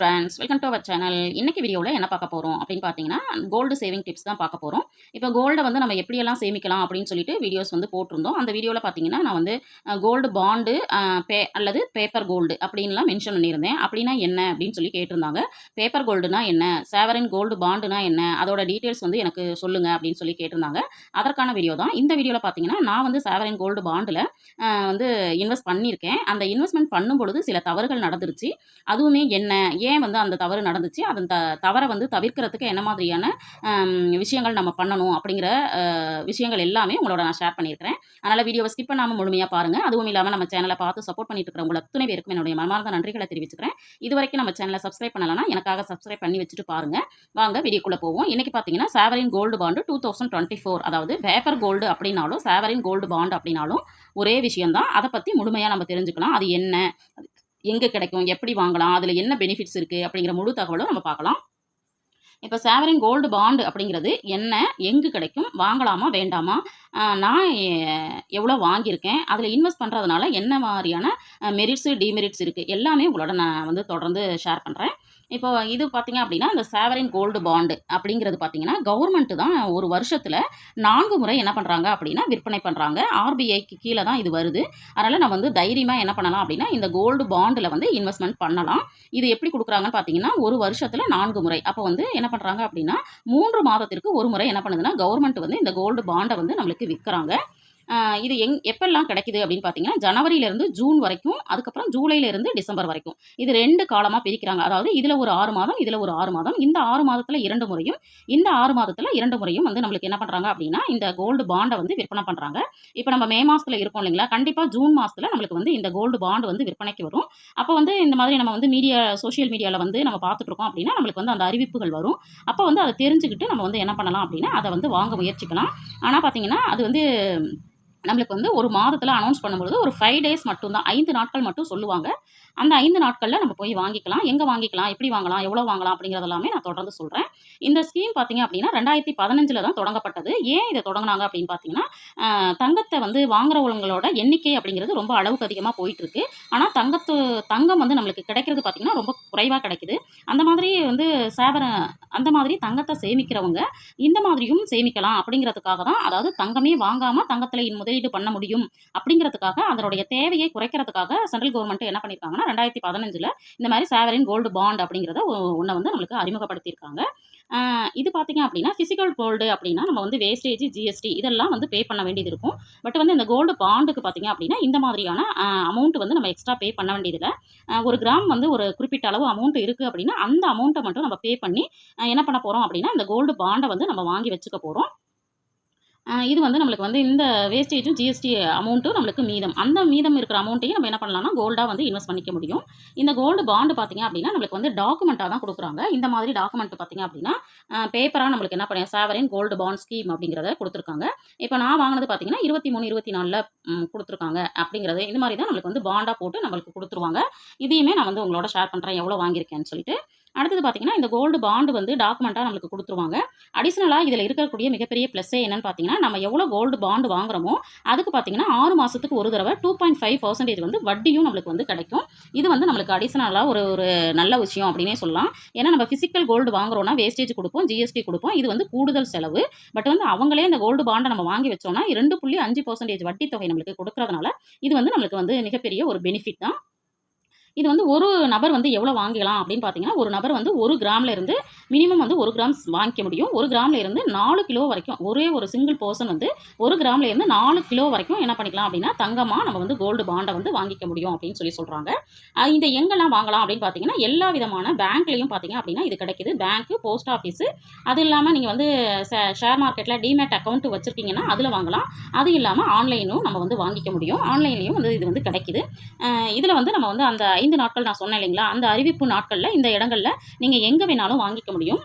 Friends, welcome to our channel. இன்னைக்கு வீடியோவில் என்ன பார்க்க போகிறோம் அப்படின்னு பார்த்தீங்கன்னா, கோல்டு சேவிங் டிப்ஸ் தான் பார்க்க போகிறோம். இப்போ கோல்டை வந்து நம்ம எப்படியெல்லாம் சேமிக்கலாம் அப்படின்னு சொல்லிட்டு வீடியோஸ் வந்து போட்டிருந்தோம். அந்த வீடியோவில் பார்த்தீங்கன்னா நான் வந்து கோல்டு பாண்டு அல்லது பேப்பர் கோல்டு அப்படின்லாம் மென்ஷன் பண்ணியிருந்தேன். அப்படின்னா என்ன அப்படின்னு சொல்லி கேட்டிருந்தாங்க. பேப்பர் கோல்டுனா என்ன, சேவரின் கோல்டு பாண்டுனா என்ன, அதோட டீட்டெயில்ஸ் வந்து எனக்கு சொல்லுங்க அப்படின்னு சொல்லி கேட்டிருந்தாங்க. அதற்கான வீடியோ தான் இந்த வீடியோவில் பார்த்தீங்கன்னா, நான் வந்து சேவரின் கோல்டு பாண்டில் வந்து இன்வெஸ்ட் பண்ணியிருக்கேன். அந்த இன்வெஸ்ட்மெண்ட் பண்ணும்பொழுது சில தவறுகள் நடந்துருச்சு. அதுவுமே என்ன, ஏன் வந்து அந்த தவறு நடந்துச்சு, அந்த தவறை வந்து தவிர்க்கிறதுக்கு என்ன மாதிரியான விஷயங்கள் நம்ம பண்ணணும் அப்படிங்கிற விஷயங்கள் எல்லாமே உங்களோட நான் ஷேர் பண்ணியிருக்கிறேன். அதனால் வீடியோவை ஸ்கிப் பண்ணாமல் முழுமையாக பாருங்கள். அதுவும் இல்லாமல் நம்ம சேனலை பார்த்து சப்போர்ட் பண்ணிட்டு இருக்கிற உங்களை அத்தனை பேருக்கும் என்னுடைய மனமார்ந்த நன்றிகளை தெரிவிச்சுக்கிறேன். இது வரைக்கும் நம்ம சேனலை சப்ஸ்கிரைப் பண்ணலைன்னா எனக்காக சப்ஸ்கிரைப் பண்ணி வச்சுட்டு பாருங்கள். வாங்க வீடியோக்குள்ளே போவோம். இன்றைக்கி பார்த்தீங்கன்னா சேவரின் கோல்டு பாண்டு 2024, அதாவது பேப்பர் கோல்டு அப்படின்னாலும் சேவரின் கோல்டு பாண்டு அப்படின்னாலும் ஒரே விஷயம்தான். அதை பற்றி முழுமையாக நம்ம தெரிஞ்சுக்கலாம். அது என்ன, எங்கே கிடைக்கும், எப்படி வாங்கலாம், அதில் என்ன பெனிஃபிட்ஸ் இருக்குது அப்படிங்கிற முழு தகவலும் நம்ம பார்க்கலாம். இப்போ சேவரின் கோல்டு பாண்டு அப்படிங்கிறது என்ன, எங்கே கிடைக்கும், வாங்கலாமா வேண்டாமா, நான் எவ்வளோ வாங்கியிருக்கேன், அதில் இன்வெஸ்ட் பண்ணுறதுனால என்ன மாதிரியான மெரிட்ஸு டிமெரிட்ஸ் இருக்குது, எல்லாமே உங்களோட நான் வந்து தொடர்ந்து ஷேர் பண்ணுறேன். இப்போ இது பார்த்தீங்க அப்படின்னா, இந்த சேவரின் கோல்டு பாண்டு அப்படிங்கிறது பார்த்தீங்கன்னா கவர்மெண்ட்டு தான் ஒரு வருஷத்தில் 4 முறை என்ன பண்ணுறாங்க அப்படின்னா விற்பனை பண்ணுறாங்க. ஆர்பிஐக்கு கீழே தான் இது வருது. அதனால் நம்ம வந்து தைரியமாக என்ன பண்ணலாம் அப்படின்னா, இந்த கோல்டு பாண்டில் வந்து இன்வெஸ்ட்மெண்ட் பண்ணலாம். இது எப்படி கொடுக்குறாங்கன்னு பார்த்தீங்கன்னா, ஒரு வருஷத்தில் 4 முறை. அப்போ வந்து என்ன பண்ணுறாங்க அப்படின்னா, 3 மாதத்திற்கு ஒரு முறை என்ன பண்ணுதுன்னா கவர்மெண்ட் வந்து இந்த கோல்டு பாண்டை வந்து நம்மளுக்கு விற்கிறாங்க. இது எப்பெல்லாம் கிடைக்குது அப்படின்னு பார்த்தீங்கன்னா, ஜனவரியிலேருந்து ஜூன் வரைக்கும், அதுக்கப்புறம் ஜூலையிலேருந்து டிசம்பர் வரைக்கும். இது 2 காலமாக பிரிக்கிறாங்க. அதாவது இதில் ஒரு 6 மாதம், இதில் ஒரு 6 மாதம். இந்த 6 மாதத்தில் 2 முறையும், இந்த 6 மாதத்தில் 2 முறையும் வந்து நம்மளுக்கு என்ன பண்ணுறாங்க அப்படின்னா, இந்த கோல்டு பாண்டை வந்து விற்பனை பண்ணுறாங்க. இப்போ நம்ம மே மாதத்தில் இருக்கோம் இல்லைங்களா, கண்டிப்பாக ஜூன் மாதத்தில் நம்மளுக்கு வந்து இந்த கோல்டு பாண்டு வந்து விற்பனைக்கு வரும். அப்போ வந்து இந்த மாதிரி நம்ம வந்து சோஷியல் மீடியாவில் வந்து நம்ம பார்த்துட்ருக்கோம் அப்படின்னா, நம்மளுக்கு வந்து அந்த அறிவிப்புகள் வரும். அப்போ வந்து அதை தெரிஞ்சுக்கிட்டு நம்ம வந்து என்ன பண்ணலாம் அப்படின்னா, அதை வந்து வாங்க முயற்சிக்கலாம். ஆனால் பார்த்தீங்கன்னா அது வந்து நம்மளுக்கு வந்து ஒரு மாதத்தில் அனௌன்ஸ் பண்ணும்பொழுது ஒரு 5 டேஸ் மட்டும்தான், 5 நாட்கள் மட்டும் சொல்லுவாங்க. அந்த 5 நாட்களில் நம்ம போய் வாங்கிக்கலாம். எங்கே வாங்கிக்கலாம், எப்படி வாங்கலாம், எவ்வளோ வாங்கலாம் அப்படிங்கிறது எல்லாமே நான் தொடர்ந்து சொல்கிறேன். இந்த ஸ்கீம் பார்த்தீங்க அப்படின்னா 2015 தான் தொடங்கப்பட்டது. ஏன் இதை தொடங்கினாங்க அப்படின்னு பார்த்தீங்கன்னா, தங்கத்தை வந்து வாங்குறவங்களோட எண்ணிக்கை அப்படிங்கிறது ரொம்ப அளவுக்கு அதிகமாக போயிட்டுருக்கு. ஆனால் தங்கம் வந்து நம்மளுக்கு கிடைக்கிறது பார்த்தீங்கன்னா ரொம்ப குறைவாக கிடைக்குது. அந்த மாதிரி வந்து அந்த மாதிரி தங்கத்தை சேமிக்கிறவங்க இந்த மாதிரியும் சேமிக்கலாம் அப்படிங்கிறதுக்காக தான், அதாவது தங்கமே வாங்காமல் தங்கத்தில் முதலீடு பண்ண முடியும் அப்படிங்கிறதுக்காக, அதனுடைய தேவையை குறைக்கிறதுக்காக சென்ட்ரல் கவர்மெண்ட் என்ன பண்ணியிருக்காங்கன்னா 2015 இந்த மாதிரி சேவரின் கோல்டு பாண்ட் அப்படிங்கிறத ஒன்றை வந்து நம்மளுக்கு அறிமுகப்படுத்தியிருக்காங்க. இது பார்த்தீங்க அப்படின்னா ஃபிசிக்கல் கோல்டு அப்படின்னா நம்ம வந்து வேஸ்டேஜ், ஜிஎஸ்டி இதெல்லாம் வந்து பே பண்ண வேண்டியது இருக்கும். பட் வந்து இந்த கோல்டு பாண்டுக்கு பார்த்தீங்க அப்படின்னா இந்த மாதிரியான அமௌண்ட் வந்து நம்ம எக்ஸ்ட்ரா பே பண்ண வேண்டியதில்லை. 1 கிராம் வந்து ஒரு குறிப்பிட்ட அளவு அமௌண்ட் இருக்குது அப்படின்னா அந்த அமௌண்ட்டை மட்டும் நம்ம பே பண்ணி என்ன பண்ண போகிறோம் அப்படின்னா, இந்த கோல்டு பாண்டை வந்து நம்ம வாங்கி வச்சுக்க போகிறோம். இது வந்து நம்மளுக்கு வந்து இந்த வேஸ்டேஜும் ஜிஎஸ்டி அமௌண்ட்டும் நம்மளுக்கு மீதம். அந்த மீதம் இருக்கிற அமௌண்ட்டையும் நம்ம என்ன பண்ணலாம்னா கோல்டாக வந்து இன்வெஸ்ட் பண்ணிக்க முடியும். இந்த கோல்டு பாண்டு பார்த்தீங்க அப்படின்னா நம்மளுக்கு வந்து டாக்குமெண்ட்டாக தான் கொடுக்குறாங்க. இந்த மாதிரி டாக்குமெண்ட் பார்த்தீங்க அப்படின்னா பேப்பராக நம்மளுக்கு என்ன பண்ண சேவரின் கோல்டு பாண்ட் ஸ்கீம் அப்படிங்கிறத கொடுத்துருக்காங்க. இப்போ நான் வாங்கினது பார்த்தீங்கன்னா 23, 24 கொடுத்துருக்காங்க அப்படிங்கிறது. இந்த மாதிரி தான் நம்மளுக்கு வந்து பாண்டாக போட்டு நம்மளுக்கு கொடுத்துருவாங்க. இதையுமே நான் வந்து உங்களோட ஷேர் பண்ணுறேன் எவ்வளோ வாங்கியிருக்கேன்னு சொல்லிட்டு. அடுத்தது பார்த்தீங்கன்னா இந்த கோல்டு பாண்டு வந்து டாக்குமெண்ட்டாக நம்மளுக்கு கொடுத்துருவாங்க. அடிஷ்னலாக இதில் இருக்கக்கூடிய மிகப்பெரிய ப்ளஸ்ஸே என்னன்னு பார்த்தீங்கன்னா, நம்ம எவ்வளோ கோல்டு பாண்டு வாங்குறோமோ அதுக்கு பார்த்தீங்கன்னா 6 மாதத்துக்கு ஒரு தடவை 2.5% வந்து வட்டியும் நம்மளுக்கு வந்து கிடைக்கும். இது வந்து நம்மளுக்கு அடிஷ்னலாக ஒரு நல்ல விஷயம் அப்படின்னே சொல்லலாம். ஏன்னா நம்ம ஃபிசிக்கல் கோல்டு வாங்குறோம்னா வேஸ்டேஜ் கொடுப்போம், ஜிஎஸ்டி கொடுப்போம். இது வந்து கூடுதல் செலவு. பட் வந்து அவங்களே இந்த கோல்டு பாண்டை நம்ம வாங்கி வச்சோம்னா 2.5% வட்டி தொகை நம்மளுக்கு கொடுக்கறதுனால இது வந்து நம்மளுக்கு வந்து மிகப்பெரிய ஒரு பெனிஃபிட் தான். இது வந்து ஒரு நபர் வந்து எவ்வளோ வாங்கிக்கலாம் அப்படின்னு பார்த்தீங்கன்னா, ஒரு நபர் வந்து 1 கிராமில் இருந்து மினிமம் வந்து 1 கிராம் வாங்கிக்க முடியும். 1 கிராமில் இருந்து 4 கிலோ வரைக்கும் ஒரே ஒரு சிங்கிள் பர்சன் வந்து 1 கிராமில் இருந்து 4 கிலோ வரைக்கும் என்ன பண்ணிக்கலாம் அப்படின்னா தங்கமாக நம்ம வந்து கோல்டு பாண்டை வந்து வாங்கிக்க முடியும் அப்படின்னு சொல்கிறாங்க. இந்த எங்கெல்லாம் வாங்கலாம் அப்படின்னு பார்த்தீங்கன்னா, எல்லா விதமான பேங்க்லேயும் பார்த்தீங்க அப்படின்னா இது கிடைக்குது. பேங்க்கு, போஸ்ட் ஆஃபீஸு, அது இல்லாமல் நீங்கள் வந்து ஷேர் மார்க்கெட்டில் டிமேட் அக்கௌண்ட் வச்சுருக்கீங்கன்னா அதில் வாங்கலாம். அது இல்லாமல் ஆன்லைனும் நம்ம வந்து வாங்கிக்க முடியும். ஆன்லைன்லேயும் வந்து இது வந்து கிடைக்குது. இதில் வந்து நம்ம வந்து அந்த 5 நாட்கள் நான் சொன்னேன் இல்லைங்களா, அந்த அறிவிப்பு நாட்களில் இந்த இடங்களில் நீங்கள் எங்கே வேணாலும் வாங்கிக்க முடியும்.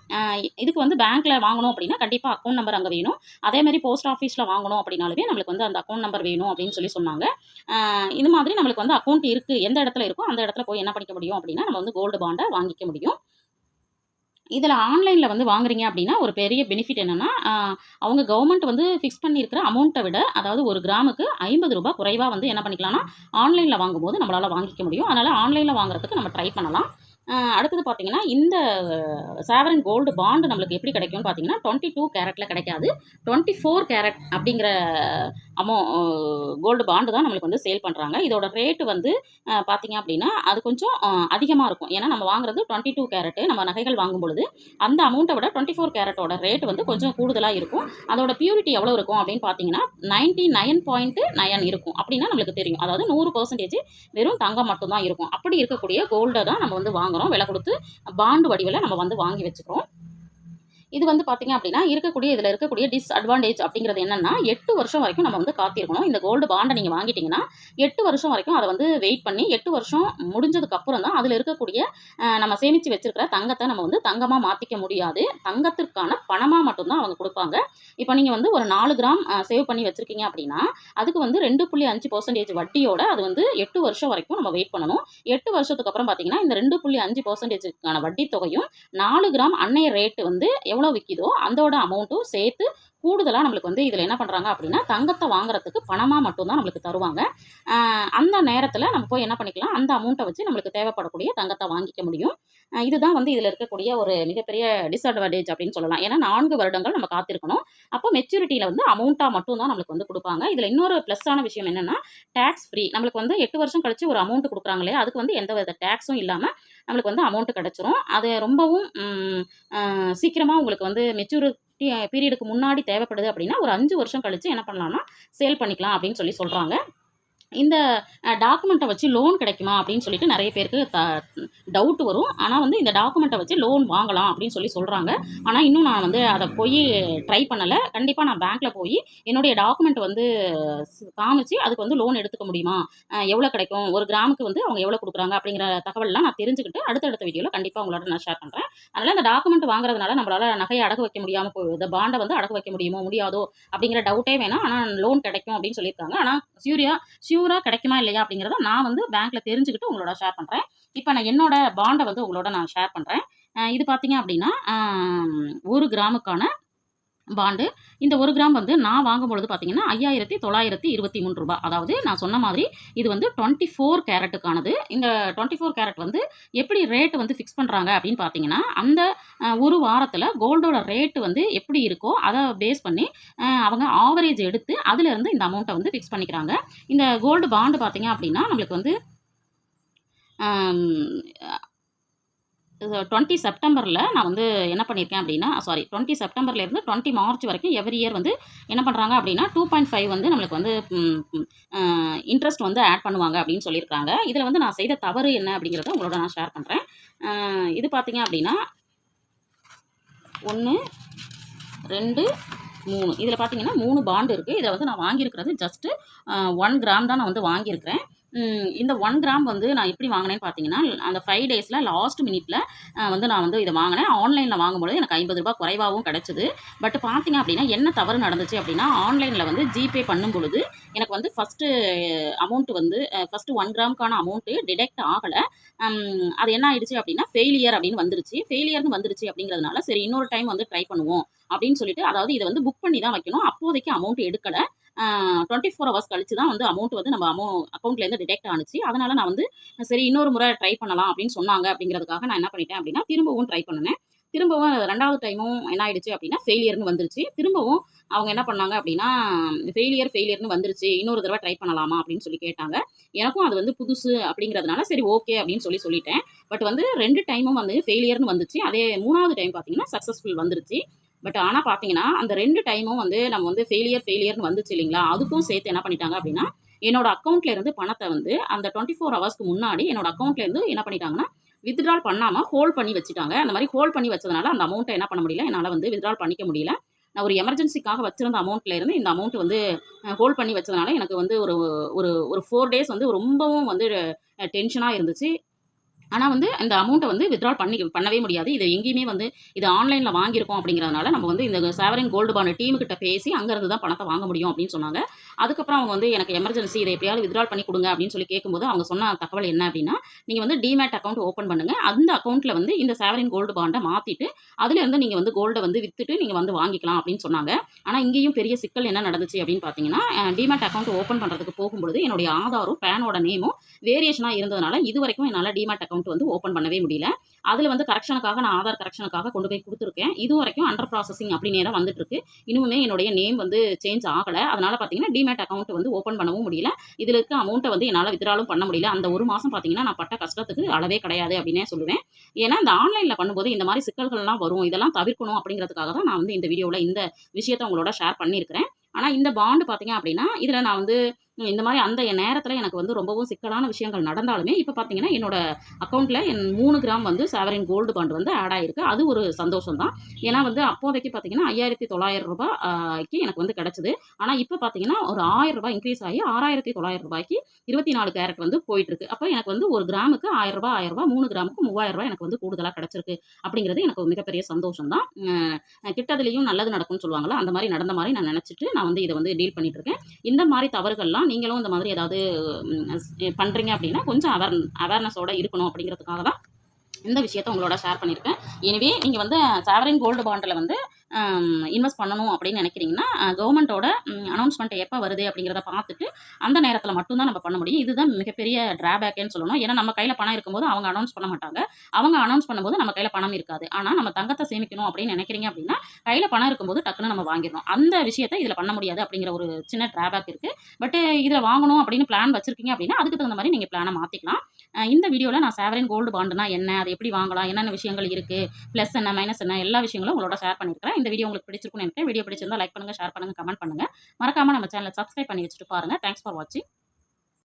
இதுக்கு வந்து பேங்க்கில் வாங்கணும் அப்படின்னா கண்டிப்பாக அக்கௌண்ட் நம்பர் அங்கே வேணும். அதேமாதிரி போஸ்ட் ஆஃபீஸில் வாங்கணும் அப்படின்னாலுமே நம்மளுக்கு வந்து அந்த அக்கௌண்ட் நம்பர் வேணும் அப்படின்னு சொன்னாங்க. இது மாதிரி நம்மளுக்கு வந்து அக்கௌண்ட் இருக்குது, எந்த இடத்துல இருக்கோ அந்த இடத்துல போய் என்ன பண்ணிக்க முடியும் அப்படின்னா நம்ம வந்து கோல்டு பாண்டை வாங்கிக்க முடியும். இதில் ஆன்லைனில் வந்து வாங்குறீங்க அப்படின்னா ஒரு பெரிய பெனிஃபிட் என்னென்னா, அவங்க கவர்மெண்ட் வந்து ஃபிக்ஸ் பண்ணியிருக்கிற அமௌண்ட்டை விட, அதாவது 1 கிராமுக்கு ₹50 குறைவாக வந்து என்ன பண்ணிக்கலாம்னா ஆன்லைனில் வாங்கும்போது நம்மளால் வாங்கிக்க முடியும். அதனால் ஆன்லைனில் வாங்குறதுக்கு நம்ம ட்ரை பண்ணலாம். அடுத்தது பார்த்தீங்கன்னா, இந்த சாவரின் கோல்டு பாண்ட் நம்மளுக்கு எப்படி கிடைக்கும்னு பார்த்தீங்கன்னா, 22 கேரட்ல கிடைக்காது. 24 கேரட் அப்படிங்கிற அமௌ கோல்டு பாண்டு தான் நம்மளுக்கு வந்து சேல் பண்றாங்க. இதோட ரேட் வந்து பார்த்தீங்க அப்படின்னா, அது கொஞ்சம் அதிகமா இருக்கும். ஏன்னா நம்ம வாங்குறது 22 கேரட் நம்ம நகைகள் வாங்கும் பொழுது, அந்த அமௌண்ட்ட விட 24 கேரட்டோட ரேட் வந்து கொஞ்சம் கூடுதலா இருக்கும். அதோட பியூரிட்டி எவ்வளோ இருக்கும் அப்படின்னு பார்த்தீங்கன்னா, 99.9 இருக்கும். அப்படின்னா நம்மளுக்கு தெரியும். அதாவது 100% வெறும் தங்கம் மட்டும் தான் இருக்கும். அப்படி இருக்கக்கூடிய கோல்ட தான் நம்ம வந்து வாங்குறோம். விலை கொடுத்து பாண்ட் வடிவில நம்ம வந்து வாங்கி வச்சுக்கிறோம். இது வந்து பார்த்தீங்க அப்படின்னா, இதில இருக்கக்கூடிய டிஸ்அட்வான்டேஜ் அப்படிங்கிறது என்னன்னா, 8 வருஷம் வரைக்கும் நம்ம வந்து காத்திருக்கணும். இந்த கோல்டு பாண்ட நீங்க வாங்கிட்டீங்கன்னா, 8 வருஷம் வரைக்கும் அத வந்து வெயிட் பண்ணி 8 வருஷம் முடிஞ்சதுக்கு அப்புறம் தான் அதில இருக்கக்கூடிய நம்ம சேமிச்சு வச்சிருக்கிற தங்கத்த நம்ம வந்து தங்கமா மாத்திக்க முடியாது. தங்கத்திற்கான பணமா மட்டும் தான் அவங்க குடுப்பாங்க. இப்ப நீங்க வந்து ஒரு 4 கிராம் சேவ் பண்ணி வச்சிருக்கீங்க அப்படின்னா, அதுக்கு வந்து 2.5% வட்டியோட அது வந்து 8 வருஷம் வரைக்கும் நம்ம வெயிட் பண்ணணும். 8 வருஷத்துக்கு அப்புறம் பார்த்தீங்கன்னா, இந்த 2.5%க்கான வட்டி தொகையும் 4 கிராம் அன்னைய ரேட் வந்து எவ்வளோ விற்கிதோ அதோட அமௌண்ட்டும் சேர்த்து கூடுதலா நம்மளுக்கு வந்து இதில என்ன பண்றாங்க அப்படின்னா, தங்கத்த வாங்குறதுக்கு பணமா மட்டும் தான் நம்மளுக்கு தருவாங்க. அந்த நேரத்தில நம்ம போய் என்ன பண்ணிக்கலாம், அந்த அமௌண்ட்ட வச்சு நம்மளுக்கு தேவைப்படக்கூடிய தங்கத்த வாங்கிக்க முடியும். இதுதான் வந்து இதில இருக்கக்கூடிய ஒரு மிகப்பெரிய டிஸ்அட்வான்டேஜ் அப்படின்னு சொல்லலாம். ஏன்னா 4 வருடங்கள் நம்ம காத்திருக்கணும். அப்போ மெச்சூரிட்டியில வந்து அமௌண்ட்டா மட்டும் தான் நம்மளுக்கு வந்து குடுப்பாங்க. இதில இன்னொரு ப்ளஸ்ஸான விஷயம் என்னன்னா, டாக்ஸ் ஃப்ரீ. நம்மளுக்கு வந்து 8 வருஷம் கழிச்சு ஒரு அமௌண்ட் குடுக்குறாங்க இல்லையா, அதுக்கு வந்து எந்தவித டாக்ஸும் இல்லாம நம்மளுக்கு வந்து அமௌண்ட் கிடைச்சிரும். அது ரொம்பவும் சீக்கிரமா உங்களுக்கு வந்து மெச்சூரிட்டி பீரியடுக்கு முன்னாடி தேவைப்படுது அப்படின்னா, ஒரு 5 வருஷம் கழிச்சு என்ன பண்ணலாம்னா, சேல் பண்ணிக்கலாம் அப்படின்னு சொல்றாங்க. இந்த டாக்குமெண்ட்ட வச்சு லோன் கிடைக்குமா அப்படின்னு சொல்லிட்டு நெறைய பேருக்கு டவுட் வரும். ஆனா வந்து இந்த டாக்குமெண்ட்ட வச்சு லோன் வாங்கலாம் அப்படின்னு சொல்றாங்க. ஆனா இன்னும் நான் வந்து அத போய் ட்ரை பண்ணல. கண்டிப்பா நான் பேங்க்ல போயி என்னுடைய டாக்குமெண்ட் வந்து காமிச்சு அதுக்கு வந்து லோன் எடுத்துக்க முடியுமா? எவ்வளோ கிடைக்கும்? 1 கிராமுக்கு வந்து அவங்க எவ்வளோ குடுக்குறாங்க? அப்படிங்கிற தகவல்லாம் நான் தெரிஞ்சுக்கிட்டு அடுத்தடுத்த வீடியோல கண்டிப்பா உங்களோட நான் ஷேர் பண்றேன். அதனால இந்த டாக்குமெண்ட் வாங்குறதுனால நம்மளால நகைய அடகு வைக்க முடியாம இந்த பாண்ட வந்து அடகு வைக்க முடியுமோ? முடியாதோ? அப்படிங்கிற டவுட்டே வேணாம். ஆனா லோன் கிடைக்கும் அப்படின்னு சொல்லியிருக்காங்க. ஆனா ஷியூரா கிடைக்குமா இல்லையா அப்படிங்கிறத நான் வந்து பேங்க்ல தெரிஞ்சுக்கிட்டு உங்களோட ஷேர் பண்றேன். இப்ப நான் என்னோட பாண்ட வந்து உங்களோட நான் ஷேர் பண்றேன். இது பார்த்தீங்க அப்படின்னா, 1 கிராமுக்கான பாண்டு. இந்த 1 கிராம் வந்து நான் வாங்கும்பொழுது பார்த்தீங்கன்னா, ரூ. 5,923. அதாவது நான் சொன்ன மாதிரி இது வந்து 24 கேரட்டுக்கானது. இந்த 24 கேரட் வந்து எப்படி ரேட் வந்து ஃபிக்ஸ் பண்றாங்க அப்படின்னு பார்த்தீங்கன்னா, அந்த ஒரு வாரத்தில கோல்டோட ரேட் வந்து எப்படி இருக்கோ, அத பேஸ் பண்ணி அவங்க ஆவரேஜ் எடுத்து அதிலிருந்து இந்த அமௌண்ட்ட வந்து ஃபிக்ஸ் பண்ணிக்கிறாங்க. இந்த கோல்டு பாண்ட் பார்த்தீங்க அப்படின்னா, நம்மளுக்கு வந்து அம் 20 செப்டம்பர்ல நான் வந்து என்ன பண்ணியிருக்கேன் அப்படின்னா 20 செப்டம்பர்லேருந்து 20 மார்ச் வரைக்கும் எவ்ரி இயர் வந்து என்ன பண்ணுறாங்க அப்படின்னா 2.5 வந்து நம்மளுக்கு வந்து இன்ட்ரெஸ்ட் வந்து ஆட் பண்ணுவாங்க அப்படின்னு சொல்லியிருக்காங்க. இதில் வந்து நான் செய்த தவறு என்ன அப்படிங்கிறத உங்களோட நான் ஷேர் பண்ணுறேன். இது பார்த்தீங்க அப்படின்னா 1, 2, 3 இதில் பார்த்தீங்கன்னா 3 பாண்ட் இருக்குது. இதில் வந்து நான் வாங்கியிருக்கிறது ஜஸ்ட்டு 1 கிராம் தான் நான் வந்து வாங்கியிருக்கிறேன். இந்த 1 கிராம் வந்து நான் எப்படி வாங்கினேன்னு பார்த்தீங்கன்னா, அந்த 5 டேஸில் லாஸ்ட் மினிட்ல வந்து நான் வந்து இதை வாங்கினேன். ஆன்லைனில் வாங்கும்பொழுது எனக்கு ரூ. 50 குறைவாகவும் கிடச்சிது. பட் பார்த்தீங்க அப்படின்னா, என்ன தவறு நடந்துச்சு அப்படின்னா, ஆன்லைனில் வந்து ஜிபே பண்ணும் பொழுது எனக்கு வந்து ஃபஸ்ட்டு அமௌண்ட் வந்து ஃபஸ்ட்டு 1 கிராமுக்கான அமௌண்ட்டு டிடெக்ட் ஆகலை. அது என்ன ஆயிடுச்சு அப்படின்னா, ஃபெயிலியர் அப்படின்னு வந்துருச்சு. ஃபெயிலியர்னு வந்துருச்சு அப்படிங்கிறதுனால, சரி இன்னொரு டைம் வந்து ட்ரை பண்ணுவோம் அப்படின்னு சொல்லிட்டு, அதாவது இதை வந்து புக் பண்ணி தான் வைக்கணும். அப்போதைக்கு அமௌண்ட் எடுக்கலை. 24 ஹவர்ஸ் கழிச்சு தான் வந்து அமௌண்ட் வந்து நம்ம அக்கௌண்ட்லேருந்து டிடெக்ட் ஆனுச்சு. அதனால நான் வந்து சரி இன்னொரு முறை ட்ரை பண்ணலாம் அப்படின்னு சொன்னாங்க அப்படிங்கிறதுக்காக நான் என்ன பண்ணிட்டேன் அப்படின்னா, திரும்பவும் ட்ரை பண்ணுனேன். திரும்பவும் 2வது டைமும் என்ன ஆயிடுச்சு அப்படின்னா, ஃபெயிலியர்னு வந்துருச்சு. திரும்பவும் அவங்க என்ன பண்ணாங்க அப்படின்னா, ஃபெயிலியர்னு வந்துருச்சு. இன்னொரு தடவை ட்ரை பண்ணலாமா அப்படின்னு சொல்லி கேட்டாங்க. எனக்கும் அது வந்து புதுசு அப்படிங்கிறதுனால சரி ஓகே அப்படின்னு சொல்லிட்டேன். பட் வந்து 2 டைமும் வந்து ஃபெயிலியர்னு வந்துச்சு. அதே 3வது டைம் பார்த்தீங்கன்னா, சக்ஸஸ்ஃபுல் வந்துருச்சு. பட் ஆனா பார்த்தீங்கன்னா, அந்த 2 டைமும் வந்து நம்ம வந்து ஃபெயிலியர்னு வந்துச்சு இல்லைங்களா? அதுக்கும் சேர்த்து என்ன பண்ணிட்டாங்க அப்படின்னா, என்னோட அக்கவுண்ட்ல இருந்து பணத்த வந்து அந்த 24 ஹவர்ஸ்க்கு முன்னாடி என்னோட அக்கவுண்ட்ல இருந்து என்ன பண்ணிட்டாங்கன்னா, வித்ட்ரால் பண்ணாம ஹோல்ட் பண்ணி வச்சுட்டாங்க. அந்த மாரி ஹோல்ட் பண்ணி வச்சதுனால அந்த அமௌண்ட்ட என்ன பண்ண முடியல, என்னால வந்து வித்ட்ரால் பண்ணிக்க முடியல. நான் ஒரு எமர்ஜென்சிக்காக வச்சிருந்த அமௌண்ட்ல இருந்து இந்த அமௌண்ட் வந்து ஹோல்ட் பண்ணி வச்சதுனால எனக்கு வந்து ஒரு ஒரு ஒரு 4 டேஸ் வந்து ரொம்பவும் வந்து டென்ஷனா இருந்துச்சு. ஆனா வந்து இந்த அமௌண்ட்ட வந்து வித்ட்ரால் பண்ணவே முடியாது. இது எங்கேயுமே வந்து இது ஆன்லைன்ல வாங்கியிருக்கோம் அப்படிங்கிறதுனால, நம்ம வந்து இந்த சாவரின் கோல்டு பாண்ட் டீம் கிட்ட பேசி அங்கருந்து தான் பணத்த வாங்க முடியும் அப்படின்னு சொன்னாங்க. அதுக்கப்புறம் அவங்க வந்து எனக்கு எமர்ஜென்சி இதை எப்படியாவது வித்ட்ரால் பண்ணி கொடுங்க அப்படின்னு சொல்லி கேட்கும்போது அவங்க சொன்ன தகவல் என்ன அப்படின்னா, நீங்கள் வந்து டிமேட் அக்கௌண்ட் ஓப்பன் பண்ணுங்க. அந்த அக்கௌண்ட்டில் வந்து இந்த சாவரின் கோல்டு பாண்டை மாற்றிட்டு அதுலேருந்து நீங்கள் வந்து கோல்டை வந்து வித்துட்டு நீங்கள் வந்து வாங்கிக்கலாம் அப்படின்னு சொன்னாங்க. ஆனால் இங்கேயும் பெரிய சிக்கல் என்ன நடந்துச்சு அப்படின்னு பார்த்தீங்கன்னா, டிமேட் அக்கௌண்ட் ஓப்பன் பண்ணுறதுக்கு போகும்பொழுது என்னுடைய ஆதாரும் பேனோட நேமும் வேரியேஷனாக இருந்ததுனால இது வரைக்கும் என்னால் டிமேட் அக்கௌண்ட் வந்து ஓப்பன் பண்ணவே முடியல. அதில் வந்து கரெக்ஷனுக்காக நான் ஆதார் கரெக்ஷனுக்காக கொண்டு போய் கொடுத்துருக்கேன். இது வரைக்கும் அண்டர் ப்ராசஸிங் அப்படின்னே தான் வந்துட்டு இருக்கு. இன்னுமே என்னுடைய நேம் வந்து சேஞ்ச் ஆகலை. அதனால பார்த்தீங்கன்னா டிமேட் அக்கௌண்ட் வந்து ஓப்பன் பண்ணவும் முடியல. இதில் இருக்க அமௌண்ட்டை வந்து என்னால் வித்ட்ராலும் பண்ண முடியல. அந்த ஒரு மாதம் பார்த்தீங்கன்னா நான் பட்ட கஷ்டத்துக்கு அளவே கிடையாது அப்படின்னே சொல்லுவேன். ஏன்னா இந்த ஆன்லைனில் பண்ணும்போது இந்த மாதிரி சிக்கல்கள்லாம் வரும். இதெல்லாம் தவிர்க்கணும் அப்படிங்கிறதுக்காக தான் நான் வந்து இந்த வீடியோவில் இந்த விஷயத்தை உங்களோட ஷேர் பண்ணியிருக்கிறேன். ஆனால் இந்த பாண்டு பார்த்தீங்க அப்படின்னா இதில் நான் வந்து இந்த மாதிரி அந்த நேரத்தில் எனக்கு வந்து ரொம்பவும் சிக்கலான விஷயங்கள் நடந்தாலுமே இப்போ பார்த்தீங்கன்னா என்னோட அக்கௌண்ட்டில் 3 கிராம் வந்து சாவரின் கோல்டு பாண்ட் வந்து ஆட் ஆகிருக்கு. அது ஒரு சந்தோஷம் தான். ஏன்னா வந்து அப்போதைக்கு பார்த்தீங்கன்னா ரூ. 5,900 எனக்கு வந்து கிடச்சிது. ஆனால் இப்போ பார்த்தீங்கன்னா ஒரு ரூ. 1000 இன்க்ரீஸ் ஆகி ரூ. 6,900 24 கேரட் வந்து போயிட்டுருக்கு. அப்போ எனக்கு வந்து ஒரு கிராமுக்கு ரூ. 1000 3 கிராமுக்கு ரூ. 3000 எனக்கு வந்து கூடுதலாக கிடச்சிருக்கு. அப்படிங்கிறது எனக்கு ஒரு மிகப்பெரிய சந்தோஷம் தான். கிட்டதுலேயும் நல்லது நடக்கும்னு சொல்லுவாங்களா, அந்த மாதிரி நடந்த மாதிரி நான் நினச்சிட்டு நான் வந்து இதை வந்து டீல் பண்ணிட்டு இருக்கேன். இந்த மாதிரி தவறுகள்லாம் நீங்களும் இந்த மாதிரி ஏதாவது பண்ணுறீங்க அப்படின்னா கொஞ்சம் அவேர்னஸோட இருக்கணும் அப்படிங்கிறதுக்காக தான் இந்த விஷயத்தை உங்களோட ஷேர் பண்ணியிருக்கேன். எனவே நீங்கள் வந்து சாவரின் கோல்டு பாண்டில் வந்து இன்வெஸ்ட் பண்ணணும் அப்படின்னு நினைக்கிறீங்கன்னா கவர்மெண்ட்டோட அனௌன்ஸ்மெண்ட் எப்போ வருது அப்படிங்கிறத பார்த்துட்டு அந்த நேரத்தில் மட்டும்தான் நம்ம பண்ண முடியும். இதுதான் மிகப்பெரிய ட்ராபேக்குன்னு சொல்லணும். ஏன்னா நம்ம கையில் பணம் இருக்கும்போது அவங்க அனௌன்ஸ் பண்ண மாட்டாங்க. அவங்க அனௌன்ஸ் பண்ணும்போது நம்ம கையில் பணம் இருக்காது. ஆனால் நம்ம தங்கத்தை சேமிக்கணும் அப்படின்னு நினைக்கிறீங்க அப்படின்னா கையில் பணம் இருக்கும்போது டக்குன்னு நம்ம வாங்கிடணும். அந்த விஷயத்தை இதில் பண்ண முடியாது அப்படிங்கிற ஒரு சின்ன ட்ராபேக் இருக்குது. பட் இதில் வாங்கணும் அப்படின்னு பிளான் வச்சுருக்கீங்க அப்படின்னா அதுக்கு தகுந்த மாதிரி நீங்கள் பிளானை மாற்றிக்கலாம். இந்த வீடியோவில் நான் சாவரின் கோல்டு பாண்டுனா என்ன, அதை எப்படி வாங்கலாம், என்னென்ன விஷயங்கள் இருக்குது, ப்ளஸ் என்ன மைனஸ் என்ன எல்லா விஷயங்களும் உங்களோட ஷேர் பண்ணியிருக்கிறேன். இந்த வீடியோ உங்களுக்கு பிடிச்சிருக்குன்னு நினைக்கிறேன். வீடியோ பிடிச்சிருந்தா லைக் பண்ணுங்கள், ஷேர் பண்ணுங்கள், கமெண்ட் பண்ணுங்கள். மறக்காமல் நம்ம சேனலை சப்ஸ்கிரைப் பண்ணி வச்சுட்டு பாருங்கள். தேங்க்ஸ் ஃபார் வாட்சிங்.